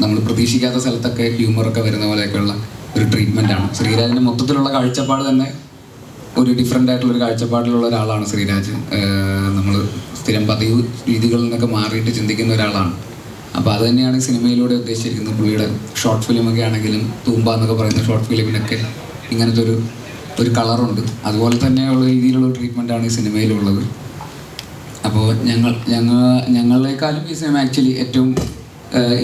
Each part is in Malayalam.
നമ്മൾ പ്രതീക്ഷിക്കാത്ത സ്ഥലത്തൊക്കെ ഹ്യൂമറൊക്കെ വരുന്ന പോലെയൊക്കെയുള്ള ഒരു ട്രീറ്റ്മെൻറ്റാണ്. ശ്രീരാജിൻ്റെ മൊത്തത്തിലുള്ള കാഴ്ചപ്പാട് തന്നെ ഒരു ഡിഫറെൻ്റ് ആയിട്ടുള്ളൊരു കാഴ്ചപ്പാടിലുള്ള ഒരാളാണ് ശ്രീരാജ്. നമ്മൾ സ്ഥിരം പതിവ് രീതികളിൽ നിന്നൊക്കെ മാറിയിട്ട് ചിന്തിക്കുന്ന ഒരാളാണ്. അപ്പോൾ അത് തന്നെയാണ് ഈ സിനിമയിലൂടെ ഉദ്ദേശിച്ചിരിക്കുന്നത്. പുള്ളിയുടെ ഷോർട്ട് ഫിലിമൊക്കെ ആണെങ്കിലും തൂമ്പ എന്നൊക്കെ പറയുന്ന ഷോർട്ട് ഫിലിമിനൊക്കെ ഇങ്ങനത്തെ ഒരു കളറുണ്ട്. അതുപോലെ തന്നെയുള്ള രീതിയിലുള്ള ട്രീറ്റ്മെൻറ്റാണ് ഈ സിനിമയിലുള്ളത്. അപ്പോൾ ഞങ്ങളെക്കാളും ഈ സിനിമ ആക്ച്വലി ഏറ്റവും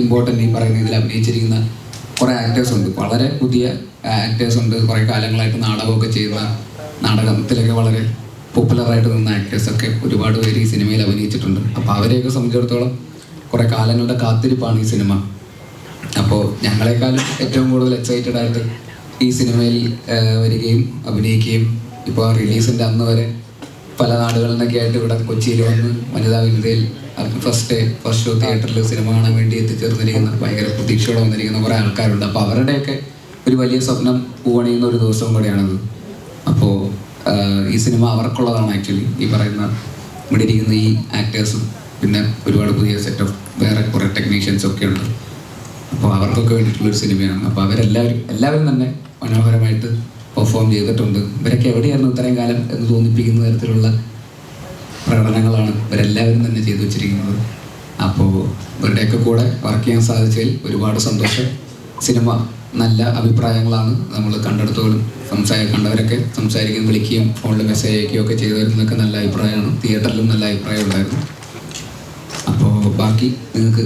ഇമ്പോർട്ടൻ്റ് ഈ പറയുന്ന ഇതിൽ അഭിനയിച്ചിരിക്കുന്ന കുറേ ആക്ടേഴ്സ് ഉണ്ട്. വളരെ പുതിയ ആക്ടേഴ്സ് ഉണ്ട്. കുറേ കാലങ്ങളായിട്ട് നാടകമൊക്കെ ചെയ്യുന്ന, നാടകത്തിലൊക്കെ വളരെ പോപ്പുലറായിട്ട് നിന്ന ആക്ടേഴ്സൊക്കെ ഒരുപാട് പേര് ഈ സിനിമയിൽ അഭിനയിച്ചിട്ടുണ്ട്. അപ്പോൾ അവരെയൊക്കെ സംബന്ധിച്ചിടത്തോളം കുറേ കാലങ്ങളുടെ കാത്തിരിപ്പാണ് ഈ സിനിമ. അപ്പോൾ ഞങ്ങളെക്കാളും ഏറ്റവും കൂടുതൽ എക്സൈറ്റഡ് ആയിട്ട് ഈ സിനിമയിൽ വരികയും അഭിനയിക്കുകയും ഇപ്പോൾ റിലീസിൻ്റെ അന്ന് വരെ പല നാടുകളിൽ നിന്നൊക്കെ ആയിട്ട് ഇവിടെ കൊച്ചിയിൽ വന്ന് വനിതാ വിനിതയിൽ ഫസ്റ്റ് ഷോ തിയേറ്ററിൽ സിനിമ കാണാൻ വേണ്ടി എത്തിച്ചേർന്നിരിക്കുന്ന, ഭയങ്കര പ്രതീക്ഷയോടെ വന്നിരിക്കുന്ന കുറേ ആൾക്കാരുണ്ട്. അപ്പോൾ അവരുടെയൊക്കെ ഒരു വലിയ സ്വപ്നം പൂവണിയുന്ന ഒരു ദിവസവും കൂടെയാണിത്. അപ്പോൾ ഈ സിനിമ അവർക്കുള്ളതാണ് ആക്ച്വലി. ഈ പറയുന്ന ഇവിടെ ഇരിക്കുന്ന ഈ ആക്ടേഴ്സും പിന്നെ ഒരുപാട് പുതിയ സെറ്റ് ഓഫ് വേറെ കുറേ ടെക്നീഷ്യൻസും ഒക്കെ ഉണ്ട്. അപ്പോൾ അവർക്കൊക്കെ വേണ്ടിയിട്ടുള്ളൊരു സിനിമയാണ്. അപ്പോൾ എല്ലാവരും തന്നെ മനോഹരമായിട്ട് പെർഫോം ചെയ്തിട്ടുണ്ട്. ഇവരൊക്കെ എവിടെയായിരുന്നു ഇത്രയും കാലം എന്ന് തോന്നിപ്പിക്കുന്ന തരത്തിലുള്ള പ്രകടനങ്ങളാണ് ഇവരെല്ലാവരും തന്നെ ചെയ്തു വെച്ചിരിക്കുന്നത്. അപ്പോൾ ഇവരുടെയൊക്കെ കൂടെ വർക്ക് ചെയ്യാൻ സാധിച്ചതിൽ ഒരുപാട് സന്തോഷം. സിനിമ നല്ല അഭിപ്രായങ്ങളാണ് നമ്മൾ കണ്ടെടുത്തോളും കണ്ടവരൊക്കെ സംസാരിക്കുകയും വിളിക്കുകയും ഫോണിൽ മെസ്സേജ് അയക്കുകയും ഒക്കെ ചെയ്തവരുന്നതൊക്കെ നല്ല അഭിപ്രായമാണ്. തിയേറ്ററിലും നല്ല അഭിപ്രായം ഉണ്ടായിരുന്നു. അപ്പോൾ ബാക്കി നിങ്ങൾക്ക്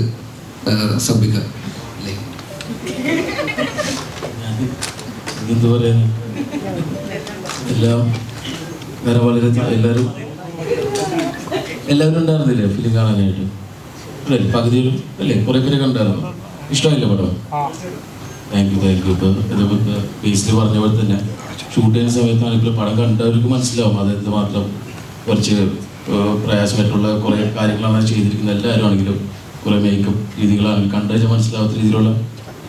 ശ്രദ്ധിക്കാം. എന്താ പറയാ, എല്ലാവരും ഉണ്ടായിരുന്നില്ലേ ഫിലിം കാണാനായിട്ട്? അല്ലേ, പകുതിയിലും അല്ലേ കുറേ പേരെ കണ്ടായിരുന്നു. ഇഷ്ടമായില്ലേ പടം? Thank you. ഇപ്പോൾ ഇതേപോലത്തെ ബേസിൽ പറഞ്ഞ പോലെ തന്നെ ഷൂട്ട് ചെയ്യുന്ന സമയത്താണെങ്കിലും പടം കണ്ടവർക്ക് മനസ്സിലാവും അതെന്ത് മാത്രം കുറച്ച് പ്രയാസമായിട്ടുള്ള കുറേ കാര്യങ്ങളാണ് ചെയ്തിരിക്കുന്നത്. എല്ലാവരും ആണെങ്കിലും കുറേ മേക്കപ്പ് രീതികളാണെങ്കിലും കണ്ടുകഴിഞ്ഞാൽ മനസ്സിലാവാത്ത രീതിയിലുള്ള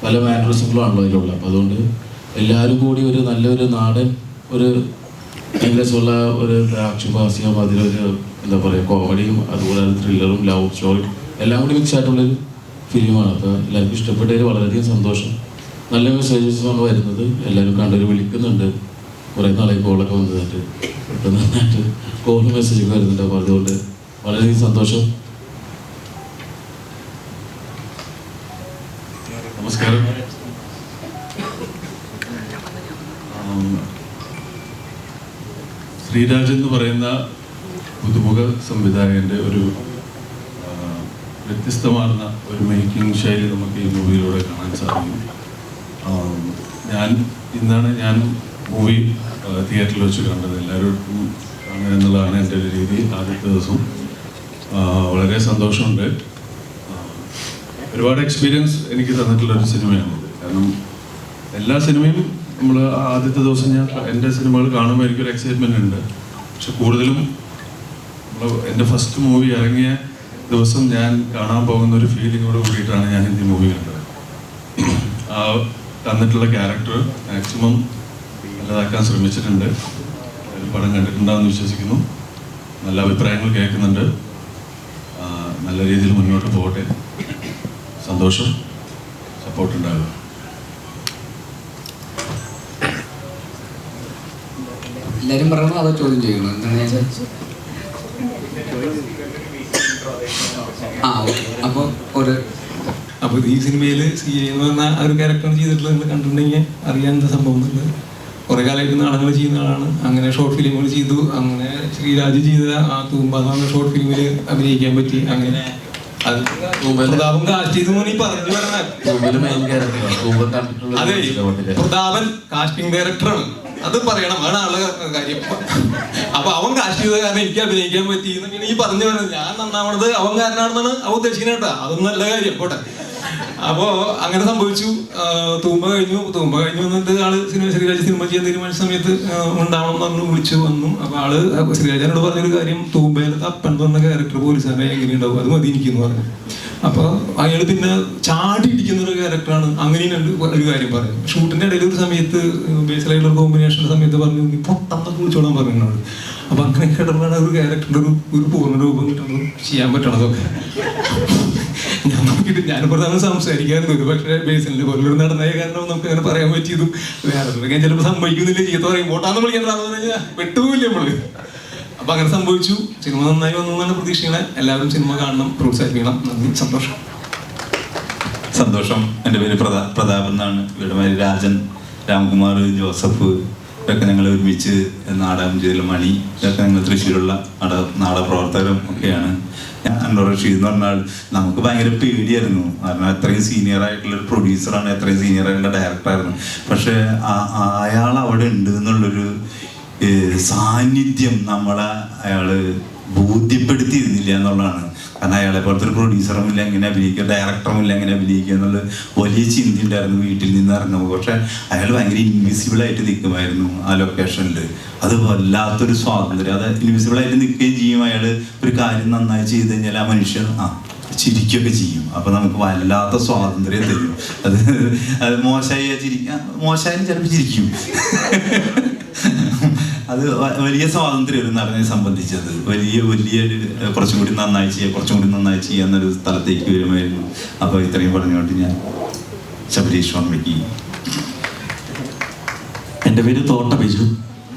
പല മാനറിസങ്ങളാണല്ലോ അതിലുള്ള. അപ്പോൾ അതുകൊണ്ട് എല്ലാവരും കൂടി ഒരു നല്ലൊരു നാടൻ ഒരു രസമുള്ള ഒരു ആക്ഷൻഭാസ്യം, അതിലൊരു എന്താ പറയുക കോമഡിയും അതുപോലെ ത്രില്ലറും ലവ് സ്റ്റോറിയും എല്ലാം കൂടി മിക്സ് ആയിട്ടുള്ളൊരു ഫിലിമാണ്. അപ്പോൾ എല്ലാവർക്കും ഇഷ്ടപ്പെട്ടതിൽ വളരെയധികം സന്തോഷം. നല്ല മെസ്സേജസാണ് വരുന്നത്. എല്ലാവരും കണ്ടവർ വിളിക്കുന്നുണ്ട്. കുറേ നാളെ കോളൊക്കെ വന്നിട്ട് പെട്ടെന്ന് നന്നായിട്ട് കോളും മെസ്സേജൊക്കെ വരുന്നുണ്ട്. അപ്പോൾ അതുകൊണ്ട് വളരെയധികം സന്തോഷം. നമസ്കാരം. ശ്രീരാജ് എന്ന് പറയുന്ന പുതുമുഖ സംവിധായകൻ്റെ ഒരു വ്യത്യസ്തമാർന്ന ഒരു മേക്കിംഗ് ശൈലി നമുക്ക് ഈ മൂവിയിലൂടെ കാണാൻ സാധിക്കും. ഇന്നാണ് ഞാൻ മൂവി തിയേറ്ററിൽ വെച്ച് കണ്ടത്. എല്ലാവരും കാണുക എന്നുള്ളതാണ് എൻ്റെ ഒരു രീതി. ആദ്യത്തെ ദിവസം വളരെ സന്തോഷമുണ്ട്. ഒരുപാട് എക്സ്പീരിയൻസ് എനിക്ക് തന്നിട്ടുള്ളൊരു സിനിമയാണിത്. കാരണം എല്ലാ സിനിമയും നമ്മൾ ആദ്യത്തെ ദിവസം ഞാൻ എൻ്റെ സിനിമകൾ കാണുമ്പോൾ എനിക്കൊരു എക്സൈറ്റ്മെൻ്റ് ഉണ്ട്. പക്ഷെ കൂടുതലും എൻ്റെ ഫസ്റ്റ് മൂവി ഇറങ്ങിയ ദിവസം ഞാൻ കാണാൻ പോകുന്ന ഒരു ഫീലിങ്ങോട് കൂടിയിട്ടാണ് ഞാൻ ഈ മൂവി കണ്ടത്. ആ തന്നിട്ടുള്ള ക്യാരക്ടർ മാക്സിമം നല്ലതാക്കാൻ ശ്രമിച്ചിട്ടുണ്ട്. പടം കണ്ടിട്ടുണ്ടാകുമെന്ന് വിശ്വസിക്കുന്നു. നല്ല അഭിപ്രായങ്ങൾ കേൾക്കുന്നുണ്ട്. നല്ല രീതിയിൽ മുന്നോട്ട് പോകട്ടെ. സന്തോഷം. സപ്പോർട്ട് ഉണ്ടാകുക. എല്ലാവരും പറയണോ അതോ ചോദ്യം ചെയ്യണോ? എന്താണെന്ന് വെച്ചാൽ അപ്പോൾ ഈ സിനിമയിൽ സി എ എന്ന് പറഞ്ഞ ഒരു ക്യാരക്ടറാണ് ചെയ്തിട്ടുള്ളത്. കണ്ടിട്ടുണ്ടെങ്കിൽ അറിയാൻ എന്താ സംഭവം എന്നുള്ളത്. കുറേ കാലമായിട്ട് നാടകങ്ങൾ ചെയ്യുന്ന ആളാണ്. അങ്ങനെ ഷോർട്ട് ഫിലിമുകൾ ചെയ്തു. അങ്ങനെ ശ്രീരാജ് ചെയ്ത ആ തൂമ്പ എന്ന് പറഞ്ഞ ഷോർട്ട് ഫിലിമിൽ അഭിനയിക്കാൻ പറ്റി. അങ്ങനെ അത് പ്രതാപൻ കാസ്റ്റ് ചെയ്തു പറഞ്ഞു പറഞ്ഞാൽ അതെ, പ്രതാപൻ കാസ്റ്റിംഗ് ഡയറക്ടറാണ്. അത് പറയണം, ആണ് ആളെ കാര്യം. അപ്പൊ അവൻ കാസ്റ്റ് ചെയ്ത കാരണം എനിക്ക് അഭിനയിക്കാൻ പറ്റി എന്നൊക്കെയാണ് ഈ പറഞ്ഞു വരുന്നത്. ഞാൻ നന്നാവണത് അവൻ കാരനാണെന്നാണ് അവൻ ഉദ്ദേശിക്കുന്നത് കേട്ടോ. അതൊന്നും നല്ല കാര്യം പോട്ടെ. അപ്പോൾ അങ്ങനെ സംഭവിച്ചു. തൂമ്പ കഴിഞ്ഞു വന്നിട്ട് ആള് ശ്രീരാജ് സിനിമ ചെയ്യാൻ തീരുമാനിച്ച സമയത്ത് ഉണ്ടാവണം എന്ന് പറഞ്ഞു വിളിച്ചു വന്നു. അപ്പോൾ ആള് ശ്രീരാജനോട് പറഞ്ഞൊരു കാര്യം, തൂമ്പയിലത്തെ അപ്പൻ എന്ന് പറഞ്ഞ ക്യാരക്ടർ പോലീസുകാരെ എങ്ങനെയുണ്ടാവും, അത് മതി എനിക്കെന്ന് പറഞ്ഞു. അപ്പോൾ അയാൾ പിന്നെ ചാടി ഇരിക്കുന്ന ഒരു ക്യാരക്ടറാണ്. അങ്ങനെയുണ്ട് ഒരു കാര്യം പറഞ്ഞു. ഷൂട്ടിന്റെ ഇടയിൽ ഒരു സമയത്ത് ബേസിലായിട്ടുള്ള കോമ്പിനേഷന്റെ സമയത്ത് പറഞ്ഞു, നീ പൊട്ടന്നൊക്കെ വിളിച്ചോളാൻ പറഞ്ഞു എന്നോട്. അപ്പൊ അങ്ങനെ കിടന്നാണ് ഒരു ക്യാരക്ടറിന്റെ ഒരു പൂർണ്ണ രൂപം കിട്ടുന്നത്, ചെയ്യാൻ പറ്റണതൊക്കെ. ഞാൻ നോക്കിയിട്ട് ഞാൻ പ്രധാനം സംസാരിക്കാറുണ്ട്. ഒരു പക്ഷേ ബേസിലിന്റെ പോലൊരു നടനായ കാരണം നമുക്ക് അങ്ങനെ പറയാൻ പറ്റിയതും വേറെ ചിലപ്പോൾ സംഭവിക്കുന്നില്ല. ചീത്ത പറയും പോട്ടാന്ന് വിളിക്കേണ്ടതാണെന്ന് പറഞ്ഞാൽ വെട്ടുമില്ല നമ്മള്. അപ്പൊ അങ്ങനെ സംഭവിച്ചു. സിനിമ നന്നായി വന്നു എന്നാണ് പ്രതീക്ഷിക്കുന്നത്. എല്ലാവരും സിനിമ കാണണം, പ്രോത്സാഹിപ്പിക്കണം. നന്ദി, സന്തോഷം. സന്തോഷം. എൻ്റെ പേര് പ്രതാപ് എന്നാണ്. ഇവിടെ രാജൻ, രാംകുമാർ, ജോസഫ് ഇതൊക്കെ ഞങ്ങൾ ഒരുമിച്ച് നാടകം ചെയ്തില്ല. മണി ഇതൊക്കെ ഞങ്ങൾ തൃശ്ശൂരുള്ള നാടകപ്രവർത്തകരും ഒക്കെയാണ്. ഞാൻ അൻവർ റഷീദ് എന്ന് പറഞ്ഞാൽ നമുക്ക് ഭയങ്കര പേടിയായിരുന്നു. കാരണം അത്രയും സീനിയർ ആയിട്ടുള്ളൊരു പ്രൊഡ്യൂസറാണ്, അത്രയും സീനിയർ ആയിട്ടുള്ള ഡയറക്ടറായിരുന്നു. പക്ഷേ അയാൾ അവിടെ ഉണ്ട് എന്നുള്ളൊരു സാന്നിധ്യം നമ്മളെ അയാൾ ബോധ്യപ്പെടുത്തിയിരുന്നില്ല എന്നുള്ളതാണ്. കാരണം അയാളെ പോലത്തെ ഒരു പ്രൊഡ്യൂസറും ഇല്ല, എങ്ങനെ അഭിനയിക്കുക, ഡയറക്ടറും ഇല്ല, എങ്ങനെ അഭിനയിക്കുക എന്നുള്ള വലിയ ചിന്ത ഉണ്ടായിരുന്നു വീട്ടിൽ നിന്ന് ഇറങ്ങുമ്പോൾ. പക്ഷെ അയാൾ ഭയങ്കര ഇൻവിസിബിളായിട്ട് നിൽക്കുമായിരുന്നു ആ ലൊക്കേഷനിൽ. അത് വല്ലാത്തൊരു സ്വാതന്ത്ര്യം. അത് ഇൻവിസിബിളായിട്ട് നിൽക്കുകയും ചെയ്യും. അയാൾ ഒരു കാര്യം നന്നായി ചെയ്ത് കഴിഞ്ഞാൽ ആ മനുഷ്യൻ ചിരിക്കുകയൊക്കെ ചെയ്യും. അപ്പൊ നമുക്ക് വല്ലാത്ത സ്വാതന്ത്ര്യം തരും. അത് മോശമായി മോശമായാലും ചിലപ്പോൾ ചിരിക്കും. അത് വലിയ സ്വാതന്ത്ര്യം ഒരു നടനെ സംബന്ധിച്ചത്. വലിയ കുറച്ചും കൂടി നന്നായി ചെയ്യുക എന്നൊരു സ്ഥലത്തേക്ക് വരുമായിരുന്നു. അപ്പോൾ ഇത്രയും പറഞ്ഞുകൊണ്ട് ഞാൻ ശബരീഷ് വർമ്മയ്ക്ക്. എൻ്റെ പേര് തോട്ട ബിജു.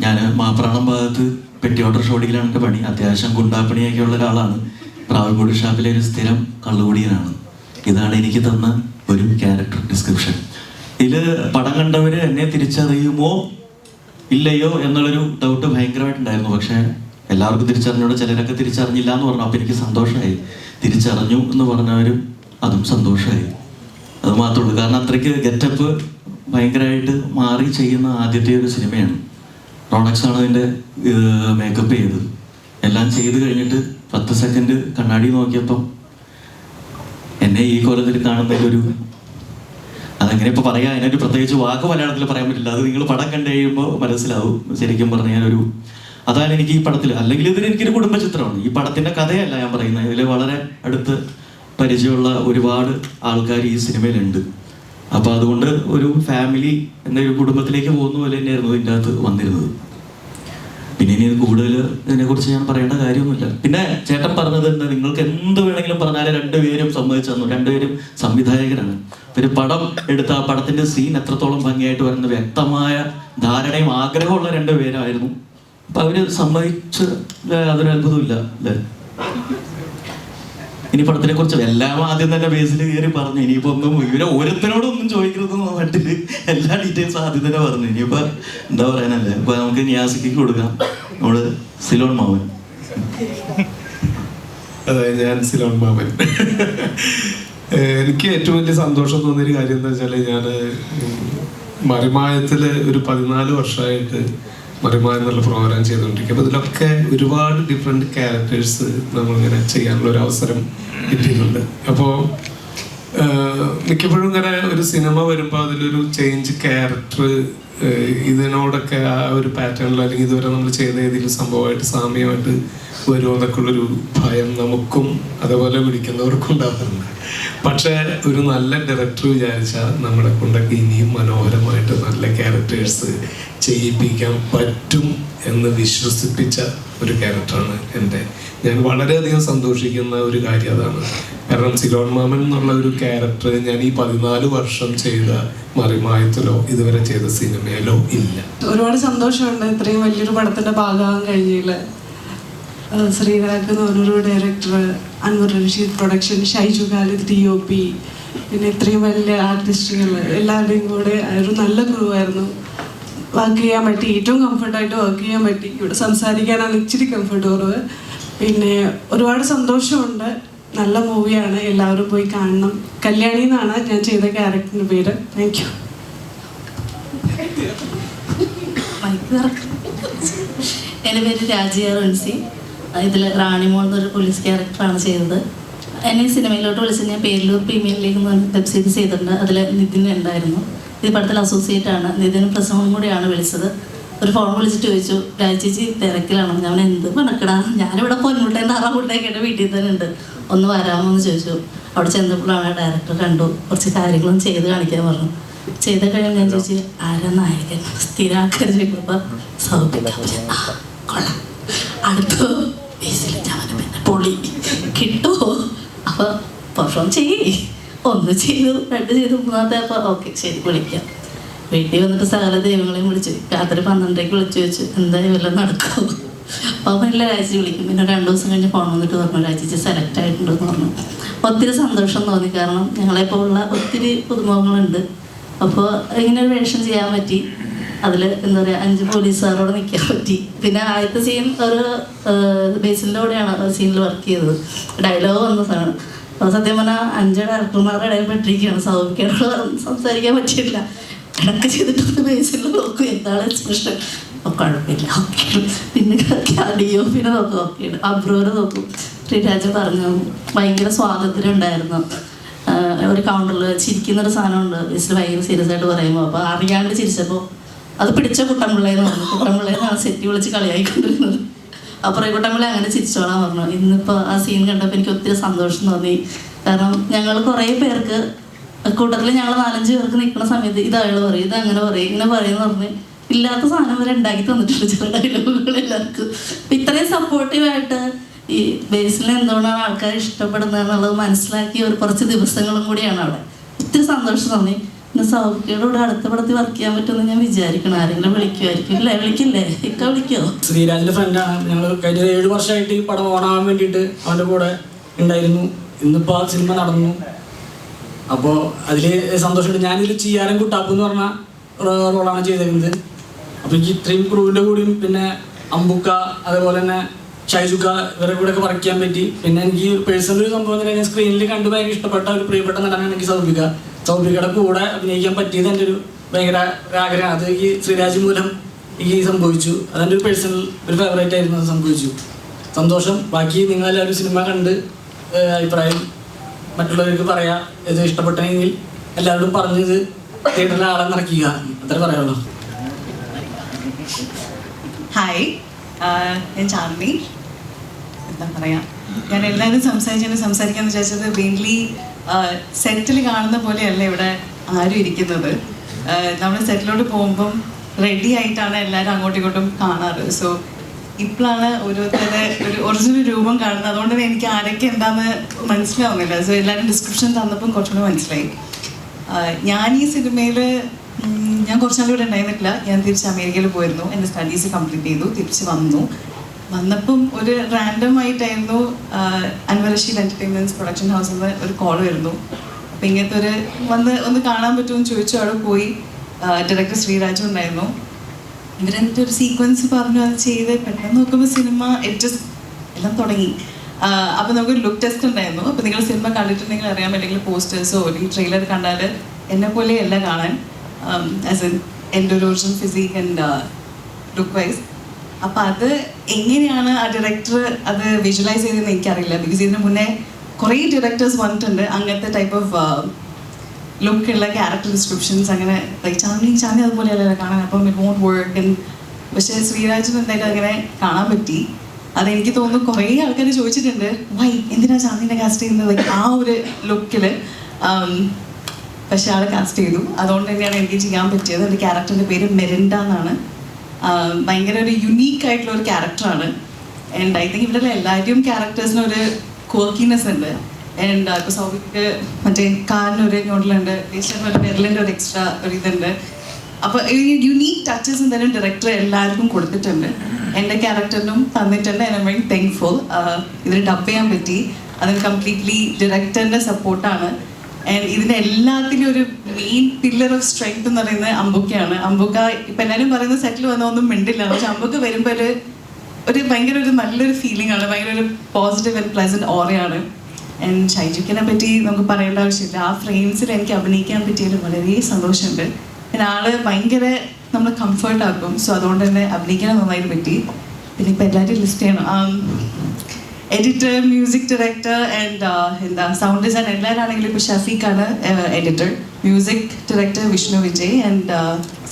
ഞാൻ മാപ്രാണം ഭാഗത്ത് പെട്ടി ഓട്ടർ ഷോഡിയിലാണ് എനിക്ക് പണി. അത്യാവശ്യം ഗുണ്ടാപ്പണിയൊക്കെ ഉള്ള ഒരാളാണ്. പ്രാവൽപൂടി ഷാപ്പിലെ ഒരു സ്ഥിരം കള്ളുകുടിയനാണ്. ഇതാണ് എനിക്ക് തന്ന ഒരു ക്യാരക്ടർ ഡിസ്ക്രിപ്ഷൻ. ഇതിൽ പടം കണ്ടവർ എന്നെ തിരിച്ചറിയുമോ ഇല്ലയോ എന്നുള്ളൊരു ഡൗട്ട് ഭയങ്കരമായിട്ടുണ്ടായിരുന്നു. പക്ഷേ എല്ലാവർക്കും തിരിച്ചറിഞ്ഞോട്, ചിലരൊക്കെ തിരിച്ചറിഞ്ഞില്ല എന്ന് പറഞ്ഞു. അപ്പോൾ എനിക്ക് സന്തോഷമായി. തിരിച്ചറിഞ്ഞു എന്ന് പറഞ്ഞവരും അതും സന്തോഷമായി. അത് മാത്രമേ ഉള്ളൂ. കാരണം അത്രയ്ക്ക് ഗെറ്റപ്പ് ഭയങ്കരമായിട്ട് മാറി ചെയ്യുന്ന ആദ്യത്തെ ഒരു സിനിമയാണ്. റോണക്സ് ആണ് അതിൻ്റെ മേക്കപ്പ് ചെയ്തത്. എല്ലാം ചെയ്ത് കഴിഞ്ഞിട്ട് 10 സെക്കൻഡ് കണ്ണാടി നോക്കിയപ്പം എന്നെ ഈ കോലത്തിൽ കാണുന്നതിലൊരു, അതെങ്ങനെ ഇപ്പോൾ പറയാം, അതിനൊരു പ്രത്യേകിച്ച് വാക്ക് മലയാളത്തിൽ പറയാൻ പറ്റില്ല. അത് നിങ്ങൾ പടം കണ്ടു കഴിയുമ്പോൾ മനസ്സിലാവും. ശരിക്കും പറഞ്ഞാൽ അതാണ് എനിക്ക് ഈ പടത്തിൽ, അല്ലെങ്കിൽ ഇതിന് എനിക്കൊരു കുടുംബ ചിത്രമാണ്. ഈ പടത്തിൻ്റെ കഥയല്ല ഞാൻ പറയുന്നത്. ഇതിൽ വളരെ അടുത്ത് പരിചയമുള്ള ഒരുപാട് ആൾക്കാർ ഈ സിനിമയിലുണ്ട്. അപ്പോൾ അതുകൊണ്ട് ഒരു ഫാമിലി എന്ന ഒരു കുടുംബത്തിലേക്ക് പോകുന്ന പോലെ തന്നെയായിരുന്നു ഇതിൻ്റെ അകത്ത് വന്നിരുന്നത്. പിന്നെ ഇനി കൂടുതൽ ഇതിനെക്കുറിച്ച് ഞാൻ പറയേണ്ട കാര്യമൊന്നുമില്ല. പിന്നെ ചേട്ടൻ പറഞ്ഞത് എന്താ, നിങ്ങൾക്ക് എന്ത് വേണമെങ്കിലും പറഞ്ഞാൽ രണ്ടുപേരും സമ്മതിച്ചു തന്നു. രണ്ടുപേരും സംവിധായകരാണ്. ഒരു പടം എടുത്ത ആ പടത്തിന്റെ സീൻ എത്രത്തോളം ഭംഗിയായിട്ട് വരുന്ന വ്യക്തമായ ധാരണയും ആഗ്രഹമുള്ള രണ്ടുപേരായിരുന്നു. അപ്പൊ അവര് സമ്മതിച്ച് അതൊരു അത്ഭുതമില്ല അല്ലേ. ഇനി പടത്തിനെ കുറിച്ച് എല്ലാം ആദ്യം തന്നെ ബേസിൽ കയറി പറഞ്ഞു. ഇനിയിപ്പോ ഒന്നും ഇവരെ ഓരോരുത്തരോടൊന്നും ചോദിക്കരുതെന്ന് പറഞ്ഞിട്ട് എല്ലാ ഡീറ്റെയിൽസും ആദ്യം തന്നെ പറഞ്ഞു. ഇനിയിപ്പോ എന്താ പറയാനല്ലേ. ഇപ്പൊ നമുക്ക് നിയാസിക്ക് കൊടുക്കാം. നമ്മള് സിലോൺ മാമൻ. അതെ, ഞാൻ സിലോൺ മാമൻ. എനിക്ക് ഏറ്റവും വലിയ സന്തോഷം തോന്നിയൊരു കാര്യം എന്താ വെച്ചാൽ, ഞാൻ മറിമായത്തില് ഒരു 14 വർഷമായിട്ട് മറിമായം എന്നുള്ള പ്രോഗ്രാം ചെയ്തുകൊണ്ടിരിക്കും. അപ്പോൾ ഇതിലൊക്കെ ഒരുപാട് ഡിഫറെൻറ്റ് ക്യാരക്ടേഴ്സ് നമ്മളിങ്ങനെ ചെയ്യാനുള്ള ഒരു അവസരം കിട്ടിയിട്ടുണ്ട്. അപ്പോൾ മിക്കപ്പോഴും ഇങ്ങനെ ഒരു സിനിമ വരുമ്പോൾ അതിലൊരു ചേഞ്ച് ക്യാരക്ടർ ഇതിനോടൊക്കെ ആ ഒരു പാറ്റേണിൽ അല്ലെങ്കിൽ ഇതുവരെ നമ്മൾ ചെയ്ത ഏതെങ്കിലും സംഭവമായിട്ട് സാമ്യമായിട്ട് വരുമോ എന്നൊക്കെ ഉള്ളൊരു ഭയം നമുക്കും അതേപോലെ വിളിക്കുന്നവർക്കും ഉണ്ടാകുന്നുണ്ട്. പക്ഷേ ഒരു നല്ല ഡയറക്ടർ വിചാരിച്ചാൽ നമ്മളെ കൊണ്ടൊക്കെ ഇനിയും മനോഹരമായിട്ട് നല്ല ക്യാരക്ടേഴ്സ് ചെയ്യിപ്പിക്കാൻ പറ്റും എന്ന് വിശ്വസിപ്പിച്ച ഒരു ക്യാരക്ടറാണ് എൻ്റെ. ഞാൻ വളരെയധികം സന്തോഷിക്കുന്ന ഒരു കാര്യം അതാണ്. കാരണം സിലോൺ മാമൻ എന്നുള്ള ഒരു ക്യാരക്ടർ ഞാൻ ഈ 14 വർഷം ചെയ്ത മറിമായത്തിലോ ഇതുവരെ ചെയ്ത സിനിമയിലോ ഇല്ല. ഒരുപാട് സന്തോഷമുണ്ട് ഇത്രയും വലിയൊരു പടത്തിന്റെ ഭാഗമാകാൻ കഴിഞ്ഞില്ല. ശ്രീരാഗ് എന്ന് പറഞ്ഞൊരു director, Anwar Rasheed production, Shaiju Khalid DOP, പിന്നെ ഇത്രയും വലിയ ആർട്ടിസ്റ്റുകൾ എല്ലാവരുടെയും കൂടെ ഒരു നല്ല ക്രൂ ആയിരുന്നു. വർക്ക് ചെയ്യാൻ പറ്റി, ഏറ്റവും കംഫർട്ടായിട്ട് വർക്ക് ചെയ്യാൻ പറ്റി. ഇവിടെ സംസാരിക്കാനാണ് ഇച്ചിരി കംഫർട്ട് കുറവ്. പിന്നെ ഒരുപാട് സന്തോഷമുണ്ട്. നല്ല മൂവിയാണ്, എല്ലാവരും പോയി കാണണം. കല്യാണി എന്നാണ് ഞാൻ ചെയ്ത ക്യാരക്ടറിൻ്റെ പേര്. Thank you. എൻ്റെ പേര് രാജിയ റൺസി. ഇതിൽ റാണിമോൾ എന്നൊരു പോലീസ് ക്യാരക്ടറാണ് ചെയ്തത്. എന്നെ സിനിമയിലോട്ട് വിളിച്ച് ഞാൻ പേരിലൂർ പ്രീമിയർ ലീഗ് എന്ന് പറഞ്ഞ വെബ് സീരീസ് ചെയ്തിട്ടുണ്ട്. അതിൽ നിതിൻ ഉണ്ടായിരുന്നു. ഈ പടത്തിൽ അസോസിയേറ്റ് ആണ്. നിതിനും പ്രസവം കൂടിയാണ് വിളിച്ചത്. ഒരു ഫോൺ വിളിച്ചിട്ട് ചോദിച്ചു, രാജേച്ചി തിരക്കിലാണോ? ഞാൻ എന്ത് പണക്കടാ, ഞാനിവിടെ പൊന്മുട്ടേൻ്റെ അറമുട്ടേക്കേണ്ട വീട്ടിൽ തന്നെ ഉണ്ട്, ഒന്ന് വരാമോ എന്ന് ചോദിച്ചു. അവിടെ ചെന്നപ്പോഴാണ് ഡയറക്ടർ കണ്ടു. കുറച്ച് കാര്യങ്ങളും ചെയ്ത് കാണിക്കാൻ പറഞ്ഞു. ചെയ്ത കഴിയുമ്പോൾ ഞാൻ ചോദിച്ചു, ആരാ നായകൻ? സ്ഥിരം ആൾക്കാർ ചോദിക്കുമ്പോൾ സൗഖ്യം കൊള്ളാം. അടുത്ത ബേസിൽ ഞാൻ പിന്നെ പൊളി കിട്ടുമോ? അപ്പോൾ പെർഫോം ചെയ്യേ, 1 ചെയ്തു 2 ചെയ്തു 3ാമത്തെ അപ്പോൾ ഓക്കെ ശരി വിളിക്കാം. വീട്ടിൽ വന്നിട്ട് സകല ദൈവങ്ങളെയും വിളിച്ചു. രാത്രി 12:30 വിളിച്ചു വെച്ചു എന്തായാലും വല്ലതും നടക്കുമോ? അപ്പോൾ എല്ലാ രാജി വിളിക്കും. പിന്നെ 2 ദിവസം കഴിഞ്ഞ് ഫോൺ വന്നിട്ട് പറഞ്ഞു രാജിച്ച് സെലക്ട് ആയിട്ടുണ്ടെന്ന് പറഞ്ഞു. ഒത്തിരി സന്തോഷം തോന്നി. കാരണം ഞങ്ങളെപ്പോലുള്ള ഒത്തിരി പുതുമുഖങ്ങളുണ്ട്. അപ്പോൾ ഇങ്ങനെ ഒരു വേഷം ചെയ്യാൻ പറ്റി. അതിൽ എന്താ പറയുക 5 പോലീസുകാരോട് നിൽക്കാൻ പറ്റി. പിന്നെ ആദ്യത്തെ സീൻ ഒരു ബേസിൻ്റെ കൂടെയാണ് സീനിൽ വർക്ക് ചെയ്തത്. ഡയലോഗ് വന്നതാണ്. അപ്പോൾ സത്യം പറഞ്ഞാൽ 5 ഡയറക്ടർമാരുടെ ഇടയിൽ പെട്ടിരിക്കുകയാണ്. സൗഭിക്കാനോട് സംസാരിക്കാൻ പറ്റിയില്ല. ഇടയ്ക്ക് ചെയ്തിട്ടൊന്ന് ബേസിൽ നോക്കും എന്താണ് എക്സ്പ്രഷൻ. അപ്പോൾ കുഴപ്പമില്ല ഓക്കെ. പിന്നെ ഡിയോ പിന്നെ നോക്കും ഓക്കെയാണ്. അബ്രോര് നോക്കും. ശ്രീരാജ് പറഞ്ഞു ഭയങ്കര സ്വാതന്ത്ര്യം ഉണ്ടായിരുന്നു. ഒരു കൗണ്ടറിൽ ചിരിക്കുന്നൊരു സാധനമുണ്ട് ബേസിൽ ഭയങ്കര സീരിയസ് ആയിട്ട് പറയുമ്പോൾ. അപ്പോൾ അറിയാണ്ട് ചിരിച്ചപ്പോൾ അത് പിടിച്ച കുട്ടൻപിള്ളയെന്ന് പറഞ്ഞു. കുട്ടൻപിള്ളയെന്നാണ് സെറ്റി വിളിച്ച് കളിയായിക്കൊണ്ടിരുന്നത്. അപ്പോൾ കുട്ടൻപിള്ള അങ്ങനെ ചിരിച്ചോളാൻ പറഞ്ഞു. ഇന്നിപ്പോൾ ആ സീൻ കണ്ടപ്പോൾ എനിക്ക് ഒത്തിരി സന്തോഷം തോന്നി. കാരണം ഞങ്ങൾ കുറേ പേർക്ക് കൂട്ടത്തിൽ ഞങ്ങൾ 4-5 പേർക്ക് നിൽക്കുന്ന സമയത്ത് ഇത് അയാൾ പറയും, ഇത് അങ്ങനെ പറയും, ഇങ്ങനെ പറയുമെന്ന് പറഞ്ഞ് ഇല്ലാത്ത സാധനം വരെ ഉണ്ടാക്കി തന്നിട്ടുണ്ട് ചില ഡയലോഗുകൾ എല്ലാവർക്കും. അപ്പം ഇത്രയും സപ്പോർട്ടീവായിട്ട് ഈ ബേസിൽ എന്തുകൊണ്ടാണ് ആൾക്കാർ ഇഷ്ടപ്പെടുന്നത് എന്നുള്ളത് മനസ്സിലാക്കിയ ഒരു കുറച്ച് ദിവസങ്ങളും കൂടിയാണ് അവിടെ. ഒത്തിരി സന്തോഷം തോന്നി. പിന്നെ സൗഖ്യയുടെ കൂടെ അടുത്ത പടത്തിൽ വർക്ക് ചെയ്യാൻ പറ്റുമെന്ന് ഞാൻ വിചാരിക്കണം. ആരെങ്കിലും വിളിക്കുമായിരിക്കും അല്ലേ? വിളിക്കില്ലേ? ഇക്ക വിളിക്കുമോ? ശ്രീരാജിൻ്റെ ഫ്രണ്ടാണ്. ഞങ്ങൾ കഴിഞ്ഞ 7 വർഷമായിട്ട് ഈ പടം ഓണാവാൻ വേണ്ടിയിട്ട് അവൻ്റെ കൂടെ ഉണ്ടായിരുന്നു. ഇന്നിപ്പോൾ ആ സിനിമ നടന്നു. അപ്പോൾ അതിൽ സന്തോഷമുണ്ട്. ഞാനിതിൽ ചിയാരൻ കുട്ടാപ്പ് എന്ന് പറഞ്ഞ റോളാണ് ചെയ്തിരുന്നത്. അപ്പോൾ എനിക്ക് ഇത്രയും ക്രൂവിൻ്റെ കൂടിയും പിന്നെ അമ്പുക്ക അതേപോലെ തന്നെ ഷൈജുക്ക ഇവരെ കൂടെ ഒക്കെ വർക്ക് ചെയ്യാൻ പറ്റി. പിന്നെ എനിക്ക് പേഴ്സണൽ ഒരു സംഭവം എന്ന് കഴിഞ്ഞാൽ സ്ക്രീനിൽ കണ്ടു ഭയങ്കര ഇഷ്ടപ്പെട്ട ഒരു പ്രിയപ്പെട്ട നടനാണ് എനിക്ക് സൗഭികയുടെ കൂടെ അഭിനയിക്കാൻ പറ്റിയത് എൻ്റെ ഒരു ഭയങ്കര ആഗ്രഹം. അത് ഈ ശ്രീരാജ് മൂലം എനിക്ക് സംഭവിച്ചു. അതെൻ്റെ ഒരു പേഴ്സണൽ ഒരു ഫേവറേറ്റ് ആയിരുന്നു. അത് സംഭവിച്ചു. സന്തോഷം. ബാക്കി നിങ്ങളെല്ലാവരും സിനിമ കണ്ട് അഭിപ്രായം മറ്റുള്ളവർക്ക് പറയാം. ഇത് ഇഷ്ടപ്പെട്ടെങ്കിൽ എല്ലാവരോടും പറഞ്ഞത് തിയേറ്ററിൽ ആളെ നിറയ്ക്കുക. അത്ര പറയാനുള്ളൂ. ഹായ്, ഞാൻ ചാർമി. എന്താ പറയുക, ഞാൻ എല്ലാവരും സംസാരിക്കാമെന്ന് വിചാരിച്ചത് മെയിൻലി സെറ്റിൽ കാണുന്ന പോലെയല്ല ഇവിടെ ആരും ഇരിക്കുന്നത്. നമ്മൾ സെറ്റിലോട്ട് പോകുമ്പം റെഡി ആയിട്ടാണ് എല്ലാവരും അങ്ങോട്ടും ഇങ്ങോട്ടും കാണാറ്. സോ ഇപ്പോഴാണ് ഓരോരുത്തരുടെ ഒരു ഒറിജിനൽ രൂപം കാണുന്നത്. അതുകൊണ്ട് തന്നെ എനിക്ക് ആരൊക്കെ എന്താണെന്ന് മനസ്സിലാവുന്നില്ല. സോ എല്ലാവരും ഡിസ്ക്രിപ്ഷൻ തന്നപ്പം കുറച്ചുകൂടെ മനസ്സിലായി. ഞാൻ ഈ സിനിമയിൽ ഞാൻ കുറച്ചാളും ഇവിടെ ഉണ്ടായിരുന്നില്ല. ഞാൻ തിരിച്ച് അമേരിക്കയിൽ പോയിരുന്നു. എൻ്റെ സ്റ്റഡീസ് കംപ്ലീറ്റ് ചെയ്തു. തിരിച്ച് വന്നപ്പം ഒരു റാൻഡം ആയിട്ടായിരുന്നു അൻവർ റഷീദ് എൻ്റർടൈൻമെൻറ്റ്സ് പ്രൊഡക്ഷൻ ഹൗസിൽ നിന്ന് ഒരു കോൾ വരുന്നു. അപ്പം ഇങ്ങനത്തെ ഒരു ഒന്ന് കാണാൻ പറ്റുമെന്ന് ചോദിച്ചു. അവിടെ പോയി. ഡയറക്ടർ ശ്രീരാജും ഉണ്ടായിരുന്നു. ഇവരെന്നിട്ട് ഒരു സീക്വൻസ് പറഞ്ഞു. അത് ചെയ്ത് പെട്ടെന്ന് നോക്കുമ്പോൾ സിനിമ എല്ലാം തുടങ്ങി. അപ്പോൾ നമുക്കൊരു ലുക്ക് ടെസ്റ്റ് ഉണ്ടായിരുന്നു. അപ്പോൾ നിങ്ങൾ സിനിമ കണ്ടിട്ടുണ്ടെങ്കിൽ അറിയാൻ അല്ലെങ്കിൽ പോസ്റ്റേഴ്സോ അല്ലെങ്കിൽ ട്രെയിലർ കണ്ടാൽ എന്നെ പോലെയല്ല കാണാൻ. ആസ് എൻ എൻ്റെ ഒരു original physique and look wise. അപ്പോൾ അത് എങ്ങനെയാണ് ആ ഡയറക്ടർ അത് വിഷ്വലൈസ് ചെയ്തതെന്ന് എനിക്കറിയില്ല. ബിക്കോസ് ഇതിന് മുന്നേ കുറേ ഡയറക്ടേഴ്സ് വന്നിട്ടുണ്ട് അങ്ങനത്തെ ടൈപ്പ് ഓഫ് ലുക്കുള്ള ക്യാരക്ടർ ഡിസ്ക്രിപ്ഷൻസ്. അങ്ങനെ ചാന്ദി അതുപോലെയല്ല കാണാൻ. അപ്പം ഇറ്റ് വോണ്ട് വർക്ക്. പക്ഷേ ശ്രീരാജിന് എന്തായാലും അങ്ങനെ കാണാൻ പറ്റി. അതെനിക്ക് തോന്നുന്നു കുറേ ആൾക്കാർ ചോദിച്ചിട്ടുണ്ട് വൈ എന്തിനാണ് ചാന്ദിനെ കാസ്റ്റ് ചെയ്യുന്നത് ആ ഒരു ലുക്കിൽ. പക്ഷെ ആൾ കാസ്റ്റ് ചെയ്തു. അതുകൊണ്ട് തന്നെയാണ് എനിക്ക് ചെയ്യാൻ പറ്റിയത്. എൻ്റെ ക്യാരക്ടറിൻ്റെ പേര് മെരിൻഡ എന്നാണ്. ഭയങ്കര ഒരു യുണീക്ക് ആയിട്ടുള്ള ഒരു ക്യാരക്ടറാണ്. ആൻഡ് ഐ തിങ്ക് ഇവിടെ എല്ലാവരുടെയും ക്യാരക്ടേഴ്സിന് ഒരു ക്വർക്കിനെസ് ഉണ്ട്. ആൻഡ് ഇപ്പോൾ സൗഭിക്ക് മറ്റേ കാലിനൊരു മോഡലുണ്ട്, ഒരു വിരലിൻ്റെ ഒരു എക്സ്ട്രാ ഒരു ഇതുണ്ട്. അപ്പോൾ ഈ യുണീക്ക് ടച്ചസ് എന്തായാലും ഡയറക്ടർ എല്ലാവർക്കും കൊടുത്തിട്ടുണ്ട്. എൻ്റെ ക്യാരക്ടറിനും തന്നിട്ടുണ്ട്. I am very thankful. ഇതിന് ഡബ് ചെയ്യാൻ പറ്റി. അതിന് കംപ്ലീറ്റ്ലി ഡയറക്ടറിൻ്റെ സപ്പോർട്ടാണ്. ആൻഡ് ഇതിൻ്റെ എല്ലാത്തിനും ഒരു മെയിൻ പില്ലർ ഓഫ് സ്ട്രെങ്ത് എന്ന് പറയുന്നത് അമ്പുക്കയാണ്. അമ്പുക്ക ഇപ്പം എല്ലാവരും പറയുന്നത് സെറ്റിൽ വന്നാൽ ഒന്നും മിണ്ടില്ല. പക്ഷെ അമ്പുക്ക വരുമ്പോൾ ഒരു ഭയങ്കര ഒരു നല്ലൊരു ഫീലിംഗ് ആണ്. ഭയങ്കര ഒരു പോസിറ്റീവ് ആൻഡ് പ്ലസൻറ്റ് ഓറയാണ്. ആൻഡ് ഷൈജുക്കിനെ പറ്റി നമുക്ക് പറയേണ്ട ആവശ്യമില്ല. ആ ഫ്രെയിംസിൽ എനിക്ക് അഭിനയിക്കാൻ പറ്റിയതിൽ വളരെ സന്തോഷമുണ്ട്. പിന്നെ ആള് ഭയങ്കര നമ്മൾ കംഫർട്ടാക്കും. സോ അതുകൊണ്ട് തന്നെ അഭിനയിക്കാൻ നന്നായിട്ട് പറ്റി. പിന്നെ ഇപ്പം എല്ലാവരും ലിസ്റ്റ് ചെയ്യണം. Editor, music director and sound design എല്ലാവരാണെങ്കിലും ഇപ്പോൾ ഷഫീഖാണ് editor. Music director Vishnu Vijay and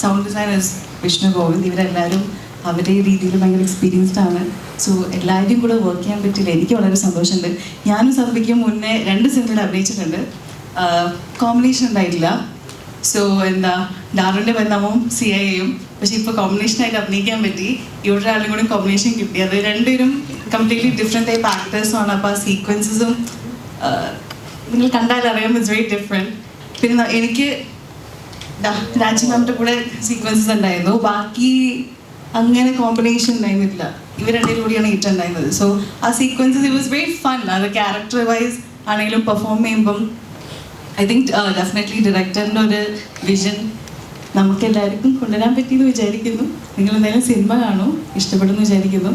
sound designers Vishnu Govind. ഇവരെല്ലാവരും അവരുടെ രീതിയിൽ ഭയങ്കര എക്സ്പീരിയൻസ്ഡ് ആണ്. സോ എല്ലാവരും കൂടെ വർക്ക് ചെയ്യാൻ പറ്റില്ല. എനിക്ക് വളരെ സന്തോഷമുണ്ട്. ഞാനും സൗഭിക്കും മുന്നേ 2 സിനിമയിൽ അഭിനയിച്ചിട്ടുണ്ട്. കോമ്പിനേഷൻ ഉണ്ടായിട്ടില്ല. സോ എന്താ ഡാറുവിൻ്റെ ബന്ധവും CIA-യും, പക്ഷെ ഇപ്പോൾ കോമ്പിനേഷനായിട്ട് അഭിനയിക്കാൻ പറ്റി. ഇവിടെ ആളും കൂടി കോമ്പിനേഷൻ കിട്ടി. അത് രണ്ടുപേരും കംപ്ലീറ്റ്ലി ഡിഫറെൻ്റ് ടൈപ്പ് ആക്ടേഴ്സുമാണ്. അപ്പോൾ ആ സീക്വൻസസും നിങ്ങൾ കണ്ടാൽ അറിയാം, ഇറ്റ്സ് വെരി ഡിഫറെൻറ്റ്. പിന്നെ എനിക്ക് രാജി മാമിൻ്റെ കൂടെ സീക്വൻസസ് ഉണ്ടായിരുന്നു, ബാക്കി അങ്ങനെ കോമ്പിനേഷൻ ഉണ്ടായിരുന്നില്ല. ഇവർ രണ്ടുപേരും കൂടിയാണ് ഉണ്ടായിരുന്നത്. സോ ആ sequences it was very fun. അത് ക്യാരക്ടർ വൈസ് ആണെങ്കിലും പെർഫോം ചെയ്യുമ്പം ഐ തിങ്ക് ഡെഫിനറ്റ്ലി ഡയറക്ടറിൻ്റെ ഒരു വിഷൻ നമുക്കെല്ലാവർക്കും കൊണ്ടുവരാൻ പറ്റിയെന്ന് വിചാരിക്കുന്നു. നിങ്ങൾ എന്തായാലും സിനിമ കാണൂ, ഇഷ്ടപ്പെടുമെന്ന് വിചാരിക്കുന്നു.